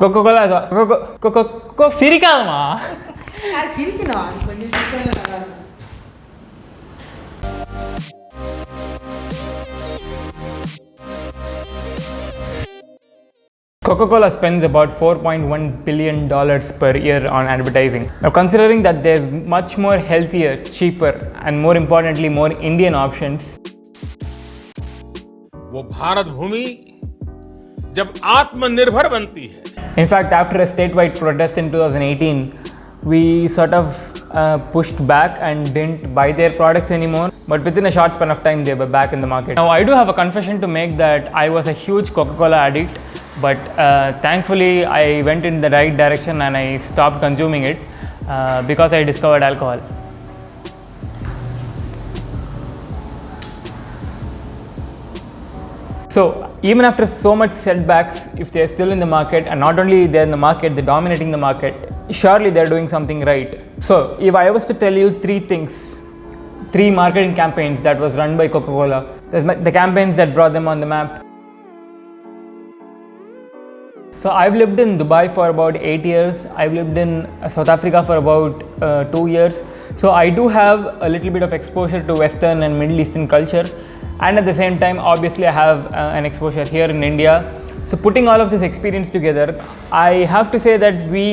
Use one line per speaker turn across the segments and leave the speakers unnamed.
Coca-Cola சிரிக்காதமா.
சிரிக்கணும் கொஞ்சம் நல்லா இருக்கும்.
Coca-Cola spends about $4.1 billion per year on advertising. Now, considering that there's much more healthier, cheaper, and more importantly, more Indian options,
वो भारत भूमि जब आत्मनिर्भर बनती है.
In fact, after a statewide protest in 2018, we sort of pushed back and didn't buy their products anymore. But within a short span of time, they were back in the market. Now, I do have a confession to make that I was a huge Coca-Cola addict, but thankfully, I went in the right direction and I stopped consuming it because I discovered alcohol. So even after so much setbacks, if they're still in the market, and not only they're in the market, they're dominating the market, surely they're doing something right. So if I was to tell you three marketing campaigns that was run by Coca-Cola, the campaigns that brought them on the map. So I've lived in Dubai for about 8 years. I've lived in South Africa for about 2 years. So I do have a little bit of exposure to Western and Middle Eastern culture. And at the same time, obviously I have an exposure here in India. So putting all of this experience together, I have to say that we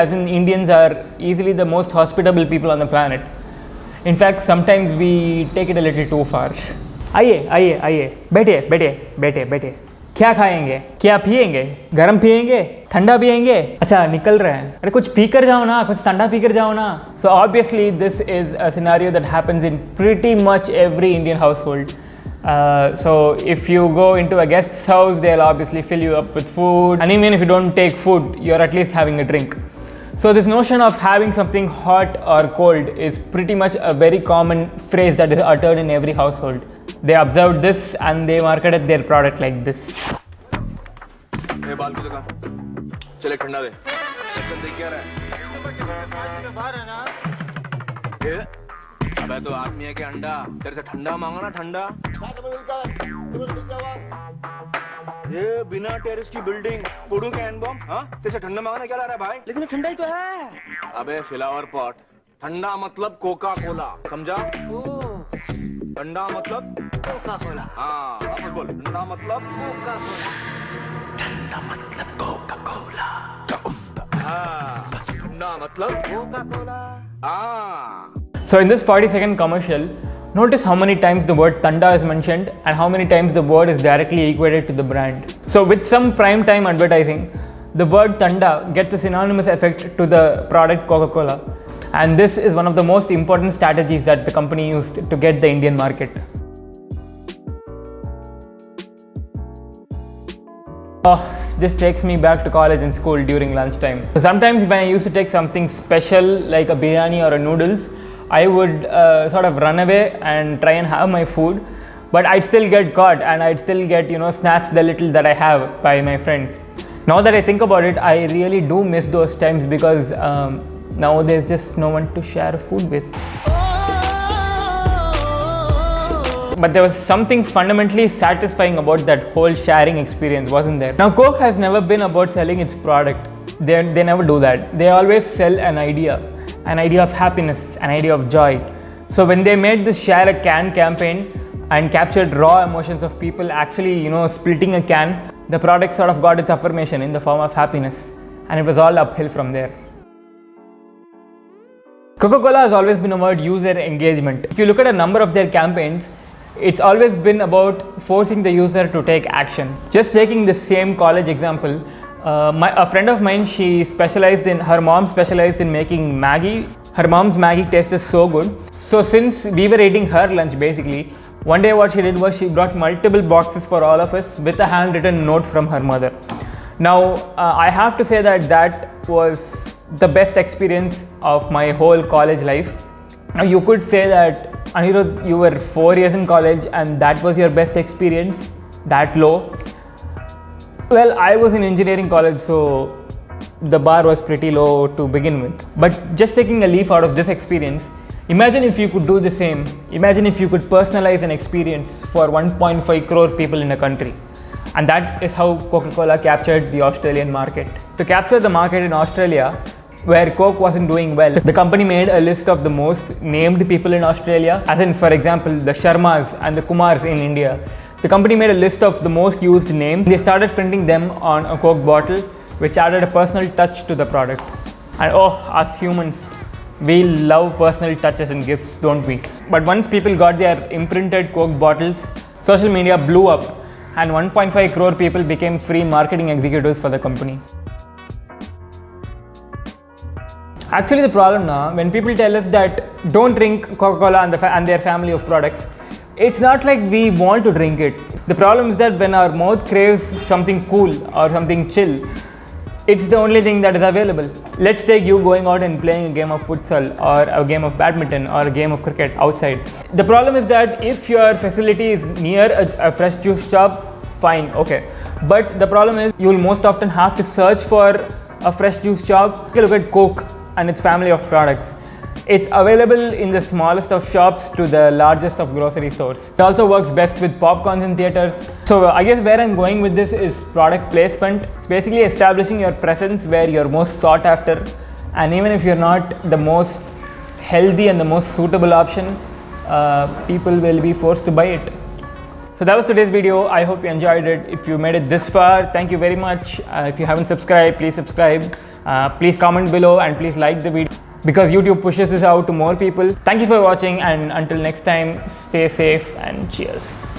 as in Indians are easily the most hospitable people on the planet. In fact, sometimes we take it a little too far. आइए बैठिए क्या खाएंगे, क्या पिएंगे, गरम पिएंगे, ठंडा पिएंगे. अच्छा निकल रहे हैं, अरे कुछ पी कर जाओ ना, कुछ ठंडा पी कर जाओ ना. So obviously this is a scenario that happens in pretty much every Indian household. So if you go into a guest's house, they'll obviously fill you up with food, and even if you don't take food, you're at least having a drink. So this notion of having something hot or cold is pretty much a very common phrase that is uttered in every household. They observed this and they marketed their product like this.
ये बाल की दुकान चले ठंडा दे क्या रहा है बाहर है ना ये अबे तो आदमी है कि अंडा तेरे से ठंडा मांगा ना ठंडा ये बिना टेरेस की बिल्डिंग पोड़ू कैन बम हाँ तेरे से ठंडा मांगना क्या ला रहा है भाई लेकिन ठंडा ही तो है अबे फ्लावर पॉट ठंडा मतलब कोका कोला समझा ठंडा मतलब कोका कोला हाँ वापस बोल ठंडा मतलब कोका कोला ठंडा मतलब कोका कोला हाँ ठंडा मतलब कोका कोला हाँ.
So in this 40-second commercial, notice how many times the word Thanda is mentioned and how many times the word is directly equated to the brand. So with some prime time advertising, the word Thanda gets a synonymous effect to the product Coca-Cola. And this is one of the most important strategies that the company used to get the Indian market. This takes me back to college and school during lunchtime. Sometimes when I used to take something special like a biryani or a noodles, I would sort of run away and try and have my food, but I'd still get caught and I'd still get, snatched the little that I have by my friends. Now that I think about it, I really do miss those times because now there's just no one to share food with. But there was something fundamentally satisfying about that whole sharing experience, wasn't there? Now, Coke has never been about selling its product. They never do that. They always sell an idea of happiness, an idea of joy. So when they made this Share a Can campaign and captured raw emotions of people actually, splitting a can, the product sort of got its affirmation in the form of happiness. And it was all uphill from there. Coca-Cola has always been about user engagement. If you look at a number of their campaigns, it's always been about forcing the user to take action. Just taking the same college example, a friend of mine, her mom specialized in making Maggi. Her mom's Maggi tasted so good. So since we were eating her lunch basically, one day what she did was she brought multiple boxes for all of us with a handwritten note from her mother. Now, I have to say that was the best experience of my whole college life. Now, you could say that, Anirudh, you were 4 years in college and that was your best experience, that low. Well, I was in engineering college, so the bar was pretty low to begin with. But just taking a leaf out of this experience, imagine if you could do the same. Imagine if you could personalize an experience for 1.5 crore people in a country. And that is how Coca-Cola captured the Australian market. To capture the market in Australia, where Coke wasn't doing well, the company made a list of the most named people in Australia, as in, for example, the Sharmas and the Kumars in India. The company made a list of the most used names. They started printing them on a Coke bottle, which added a personal touch to the product. And oh, as humans, we love personal touches and gifts, don't we? But once people got their imprinted Coke bottles, social media blew up, and 1.5 crore people became free marketing executives for the company. Actually, the problem now, when people tell us that don't drink Coca-Cola and their family of products, it's not like we want to drink it. The problem is that when our mouth craves something cool or something chill, it's the only thing that is available. Let's take you going out and playing a game of futsal or a game of badminton or a game of cricket outside. The problem is that if your facility is near a fresh juice shop, fine, okay. But the problem is you'll most often have to search for a fresh juice shop. Look at Coke and its family of products. It's available in the smallest of shops to the largest of grocery stores. It also works best with popcorns in theaters. So I guess where I'm going with this is product placement. It's basically establishing your presence where you're most sought after, and even if you're not the most healthy and the most suitable option, people will be forced to buy it. So that was today's video. I hope you enjoyed it. If you made it this far, thank you very much. If you haven't subscribed, please subscribe. Please comment below and please like the video, because YouTube pushes this out to more people. Thank you for watching, and until next time, stay safe and cheers.